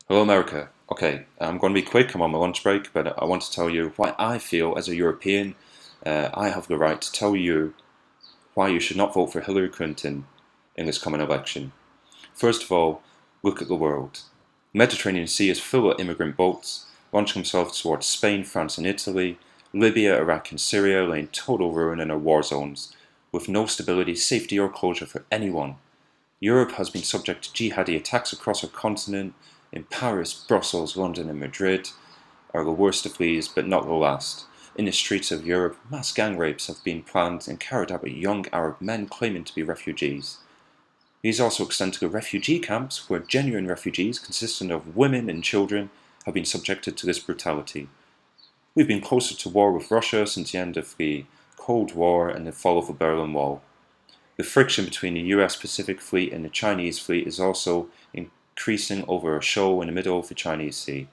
Hello, America. Okay, I'm going to be quick. I'm on my lunch break, but I want to tell you why I feel as a European, I have the right to tell you why you should not vote for Hillary Clinton in this coming election. First of all, look at the world. The Mediterranean Sea is full of immigrant boats launching themselves towards Spain, France, and Italy. Libya, Iraq, and Syria lay in total ruin and are war zones, with no stability, safety, or closure for anyone. Europe has been subject to jihadi attacks across our continent. In Paris, Brussels, London, and Madrid are the worst of these, but not the last. In the streets of Europe, mass gang rapes have been planned and carried out by young Arab men claiming to be refugees. These also extend to the refugee camps, where genuine refugees, consisting of women and children, have been subjected to this brutality. We've been closer to war with Russia since the end of the Cold War and the fall of the Berlin Wall. The friction between the US Pacific Fleet and the Chinese fleet is also increasing over a shoal in the middle of the Chinese Sea.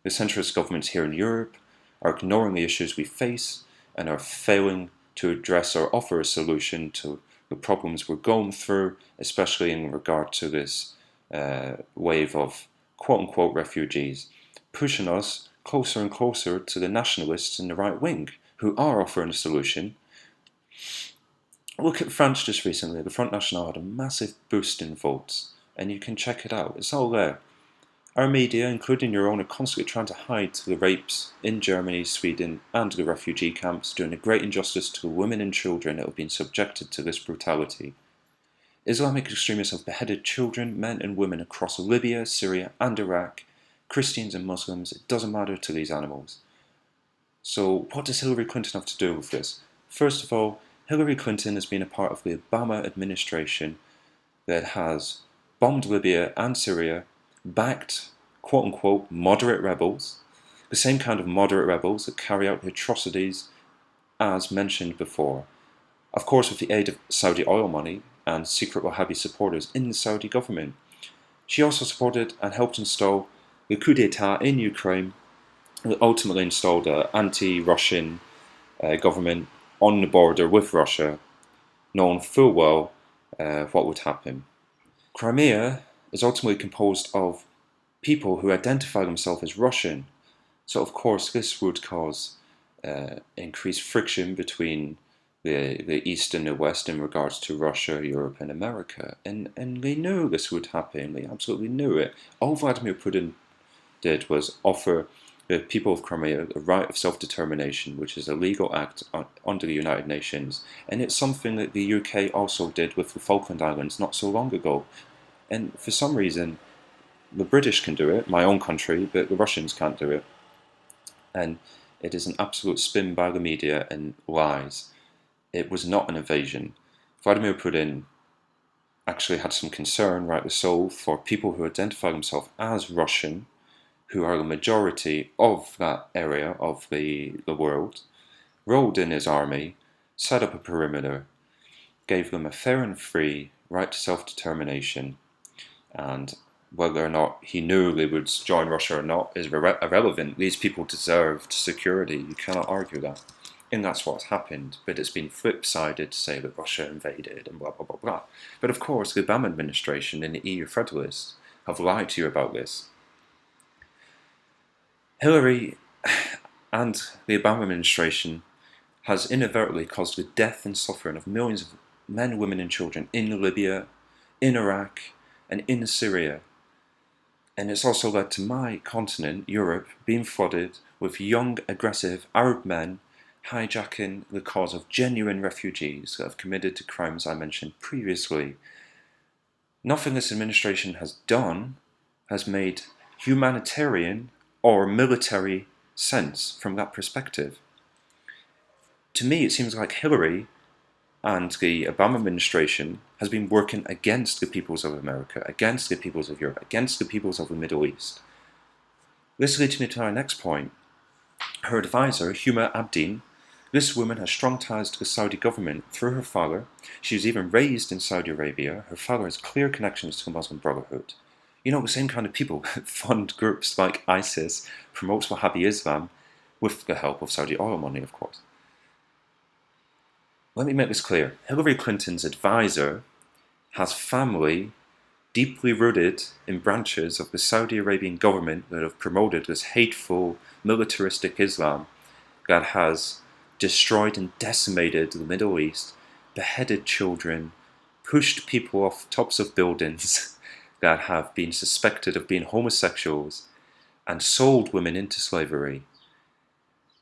The centrist governments here in Europe are ignoring the issues we face and are failing to address or offer a solution to the problems we're going through, especially in regard to this wave of quote unquote refugees, pushing us closer and closer to the nationalists in the right wing who are offering a solution. Look at France just recently. The Front National had a massive boost in votes, and you can check it out. It's all there. Our media, including your own, are constantly trying to hide the rapes in Germany, Sweden, and the refugee camps, doing a great injustice to the women and children that have been subjected to this brutality. Islamic extremists have beheaded children, men, and women across Libya, Syria, and Iraq. Christians and Muslims, it doesn't matter to these animals. So, what does Hillary Clinton have to do with this? First of all, Hillary Clinton has been a part of the Obama administration that has bombed Libya and Syria, backed quote unquote moderate rebels, the same kind of moderate rebels that carry out the atrocities as mentioned before. Of course, with the aid of Saudi oil money and secret Wahhabi supporters in the Saudi government. She also supported and helped install the coup d'etat in Ukraine that ultimately installed an anti Russian government on the border with Russia, knowing full well what would happen. Crimea is ultimately composed of people who identify themselves as Russian, so of course this would cause increased friction between the East and the West in regards to Russia, Europe, and America. And they knew this would happen, they absolutely knew it. All Vladimir Putin did was offer the people of Crimea the right of self-determination, which is a legal act under the United Nations, and it's something that the UK also did with the Falkland Islands not so long ago. And for some reason, the British can do it, my own country, but the Russians can't do it. And it is an absolute spin by the media and lies. It was not an invasion. Vladimir Putin actually had some concern, rightly so, for people who identify themselves as Russian, who are the majority of that area of the world, rolled in his army, set up a perimeter, gave them a fair and free right to self-determination, and whether or not he knew they would join Russia or not is irrelevant. These people deserved security. You cannot argue that. And that's what's happened. But it's been flip-sided to say that Russia invaded and blah, blah, blah, blah. But of course, the Obama administration and the EU Federalists have lied to you about this. Hillary and the Obama administration has inadvertently caused the death and suffering of millions of men, women, and children in Libya, in Iraq, and in Syria. And it's also led to my continent, Europe, being flooded with young, aggressive Arab men hijacking the cause of genuine refugees that have committed to crimes I mentioned previously. Nothing this administration has done has made humanitarian or military sense from that perspective. To me, it seems like Hillary and the Obama administration has been working against the peoples of America, against the peoples of Europe, against the peoples of the Middle East. This leads me to our next point. Her advisor, Huma Abedin, this woman has strong ties to the Saudi government through her father. She was even raised in Saudi Arabia. Her father has clear connections to the Muslim Brotherhood. You know, the same kind of people that fund groups like ISIS, promotes Wahhabi Islam, with the help of Saudi oil money, of course. Let me make this clear. Hillary Clinton's advisor has family deeply rooted in branches of the Saudi Arabian government that have promoted this hateful, militaristic Islam that has destroyed and decimated the Middle East, beheaded children, pushed people off tops of buildings that have been suspected of being homosexuals, and sold women into slavery.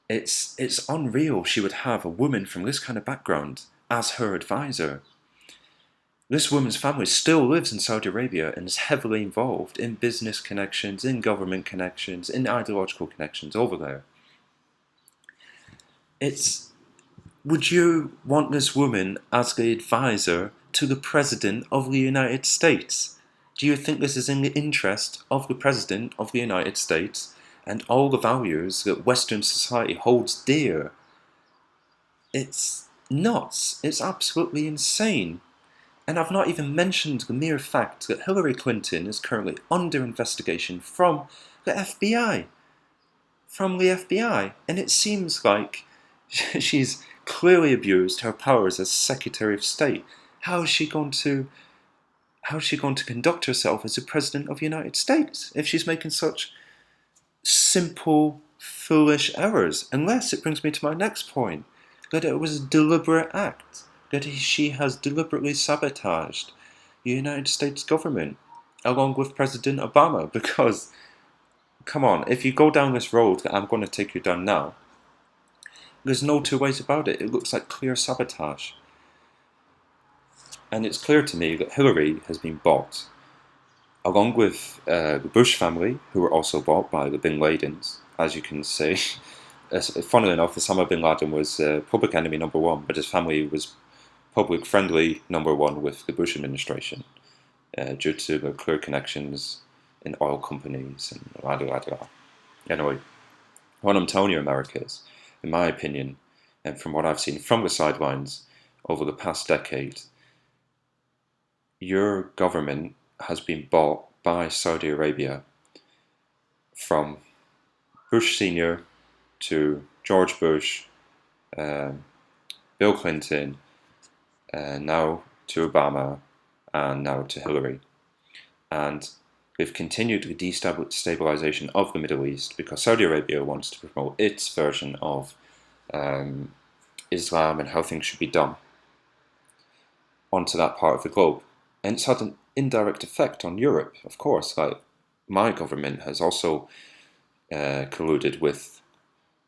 It's unreal she would have a woman from this kind of background as her advisor. This woman's family still lives in Saudi Arabia and is heavily involved in business connections, in government connections, in ideological connections over there. Would you want this woman as the advisor to the President of the United States? Do you think this is in the interest of the President of the United States and all the values that Western society holds dear? It's nuts. It's absolutely insane. And I've not even mentioned the mere fact that Hillary Clinton is currently under investigation from the FBI. From the FBI. And it seems like she's clearly abused her powers as Secretary of State. How is she going to conduct herself as the President of the United States if she's making such simple, foolish errors? Unless it brings me to my next point, that it was a deliberate act, that she has deliberately sabotaged the United States government, along with President Obama, because, come on, if you go down this road that I'm going to take you down now, there's no two ways about it. It looks like clear sabotage. And it's clear to me that Hillary has been bought, along with the Bush family, who were also bought by the Bin Ladens, as you can see. Funnily enough, Osama bin Laden was public enemy number one, but his family was public friendly number one with the Bush administration, due to the clear connections in oil companies and la la la. Anyway, what I'm telling you, America, is, in my opinion, and from what I've seen from the sidelines over the past decade, your government has been bought by Saudi Arabia, from Bush Sr. to George Bush, Bill Clinton, now to Obama, and now to Hillary. And we've continued the destabilization of the Middle East because Saudi Arabia wants to promote its version of Islam and how things should be done onto that part of the globe. And it's had an indirect effect on Europe, of course. Like, my government has also colluded with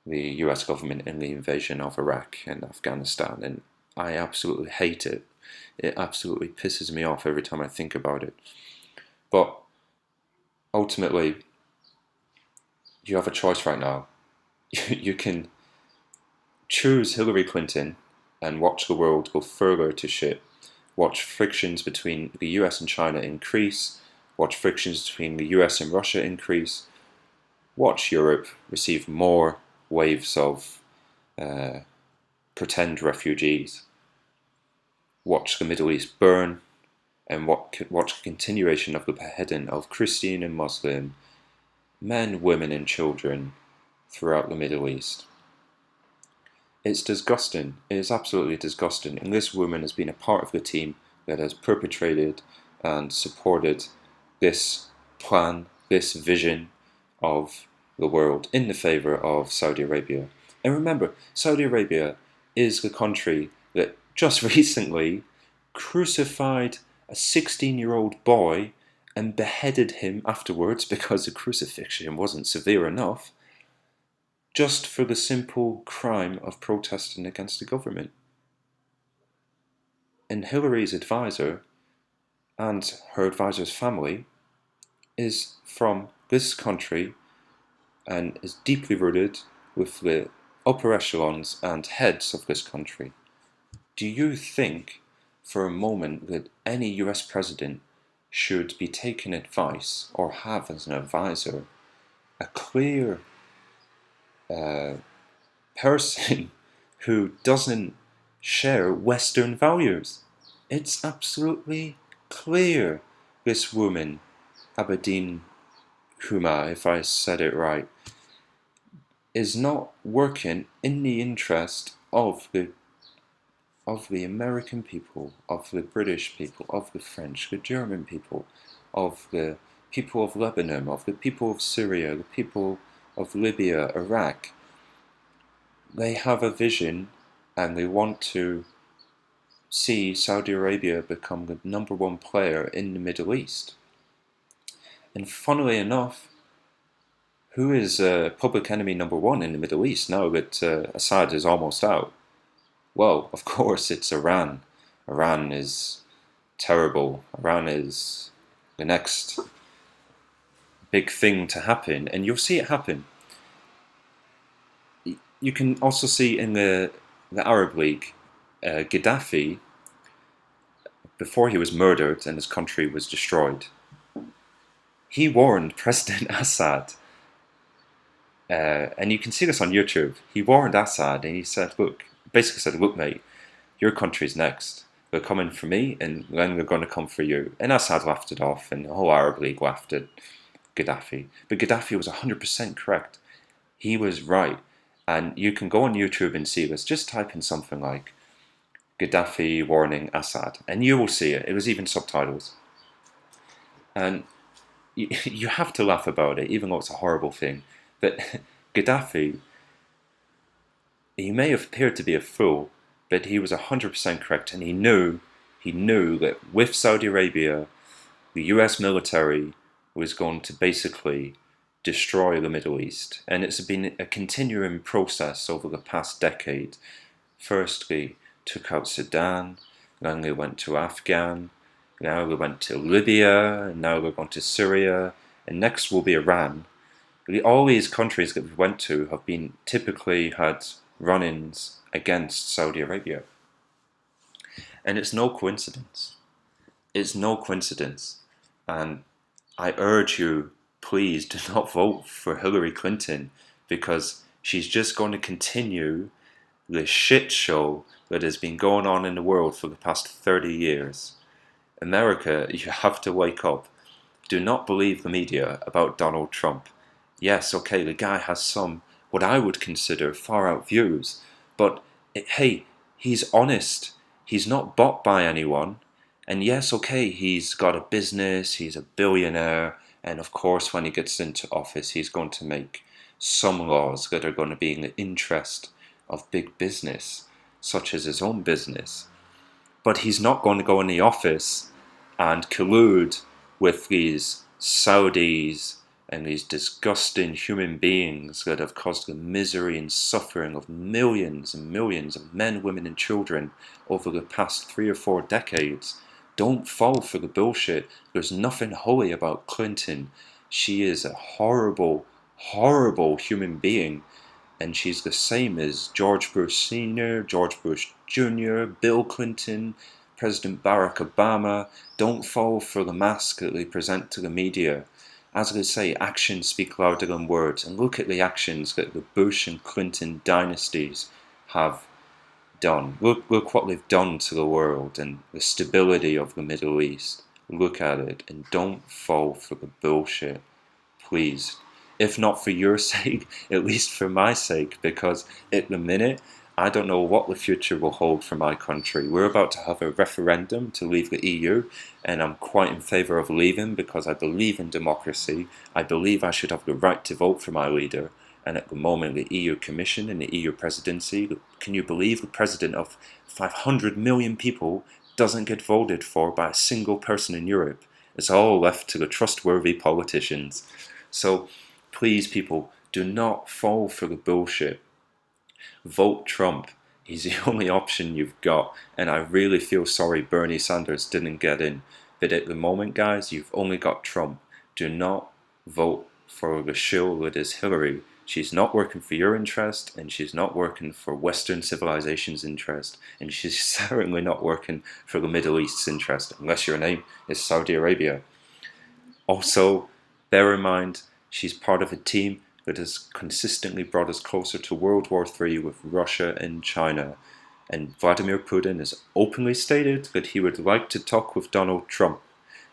the US government in the invasion of Iraq and Afghanistan, and I absolutely hate it. It absolutely pisses me off every time I think about it. But ultimately, you have a choice right now. You can choose Hillary Clinton and watch the world go further to shit. Watch frictions between the US and China increase. Watch frictions between the US and Russia increase. Watch Europe receive more waves of pretend refugees. Watch the Middle East burn, and watch the continuation of the beheading of Christian and Muslim men, women, and children throughout the Middle East. It's disgusting. It is absolutely disgusting. And this woman has been a part of the team that has perpetrated and supported this plan, this vision of the world in the favor of Saudi Arabia. And remember, Saudi Arabia is the country that just recently crucified a 16-year-old boy and beheaded him afterwards because the crucifixion wasn't severe enough, just for the simple crime of protesting against the government. And Hillary's advisor and her advisor's family is from this country and is deeply rooted with the upper echelons and heads of this country. Do you think for a moment that any US president should be taking advice or have as an advisor a clear person who doesn't share Western values? It's absolutely clear this woman, Abedin Huma, if I said it right, is not working in the interest of the of the American people, of the British people, of the French, the German people, of the people of Lebanon, of the people of Syria, the people of Libya, Iraq. They have a vision and they want to see Saudi Arabia become the #1 player in the Middle East. And funnily enough, who is public enemy #1 in the Middle East now that Assad is almost out? Well, of course, it's Iran. Iran is terrible. Iran is the next big thing to happen, and you'll see it happen. You can also see in the Arab League, Gaddafi, before he was murdered and his country was destroyed, he warned President Assad, and you can see this on YouTube. He warned Assad and he said, basically said, look mate, your country's next. They're coming for me and then they're going to come for you. And Assad laughed it off and the whole Arab League laughed at Gaddafi. But Gaddafi was 100% correct. He was right. And you can go on YouTube and see this. Just type in something like Gaddafi warning Assad and you will see it. It was even subtitles. And you have to laugh about it, even though it's a horrible thing. But Gaddafi, he may have appeared to be a fool, but he was 100% correct, and he knew that with Saudi Arabia, the US military was going to basically destroy the Middle East. And it's been a continuing process over the past decade. First, they took out Sudan, then they went to Afghan, now they went to Libya, and now they're going to Syria, and next will be Iran. All these countries that we went to have been typically had run-ins against Saudi Arabia. And it's no coincidence. It's no coincidence. And I urge you, please do not vote for Hillary Clinton, because she's just going to continue the shit show that has been going on in the world for the past 30 years. America, you have to wake up. Do not believe the media about Donald Trump. Yes, okay, the guy has some, what I would consider, far out views, but hey, he's honest. He's not bought by anyone. And yes, okay, he's got a business, he's a billionaire, and of course when he gets into office he's going to make some laws that are going to be in the interest of big business, such as his own business. But he's not going to go in the office and collude with these Saudis and these disgusting human beings that have caused the misery and suffering of millions and millions of men, women and children over the past 3 or 4 decades. Don't fall for the bullshit. There's nothing holy about Clinton. She is a horrible, horrible human being. And she's the same as George Bush Sr., George Bush Jr., Bill Clinton, President Barack Obama. Don't fall for the mask that they present to the media. As they say, actions speak louder than words. And look at the actions that the Bush and Clinton dynasties have done. Look what they've done to the world and the stability of the Middle East. Look at it and don't fall for the bullshit. Please. If not for your sake, at least for my sake, because at the minute, I don't know what the future will hold for my country. We're about to have a referendum to leave the EU, and I'm quite in favour of leaving because I believe in democracy. I believe I should have the right to vote for my leader. And at the moment, the EU Commission and the EU Presidency, can you believe the president of 500 million people doesn't get voted for by a single person in Europe? It's all left to the trustworthy politicians. So, please, people, do not fall for the bullshit. Vote Trump. He's the only option you've got. And I really feel sorry Bernie Sanders didn't get in. But at the moment, guys, you've only got Trump. Do not vote for the shill that is Hillary. She's not working for your interest, and she's not working for Western civilization's interest, and she's certainly not working for the Middle East's interest, unless your name is Saudi Arabia. Also, bear in mind, she's part of a team that has consistently brought us closer to World War III with Russia and China. And Vladimir Putin has openly stated that he would like to talk with Donald Trump.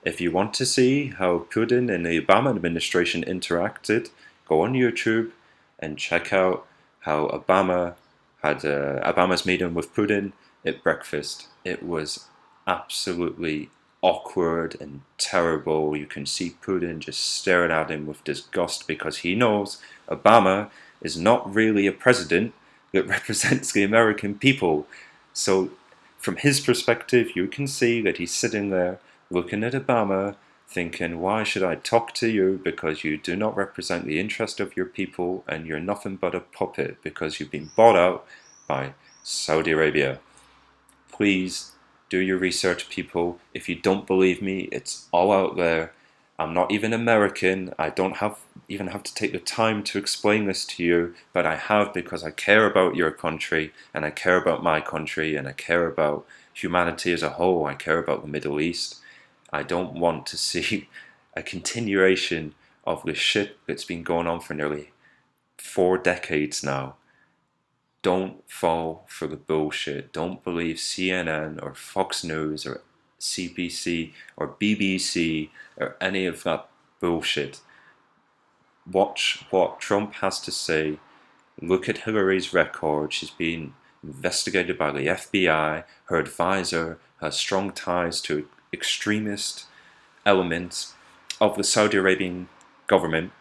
If you want to see how Putin and the Obama administration interacted, go on YouTube and check out how Obama had Obama's meeting with Putin at breakfast. It was absolutely awkward and terrible. You can see Putin just staring at him with disgust because he knows Obama is not really a president that represents the American people. So, from his perspective, you can see that he's sitting there looking at Obama, thinking, why should I talk to you? Because you do not represent the interest of your people and you're nothing but a puppet because you've been bought out by Saudi Arabia. Please do your research, people. If you don't believe me, it's all out there. I'm not even American. I don't even have to take the time to explain this to you, but I have because I care about your country and I care about my country and I care about humanity as a whole. I care about the Middle East. I don't want to see a continuation of the shit that's been going on for nearly 4 decades now. Don't fall for the bullshit. Don't believe CNN or Fox News or CBC or BBC or any of that bullshit. Watch what Trump has to say. Look at Hillary's record. She's been investigated by the FBI. Her advisor has strong ties to extremist elements of the Saudi Arabian government.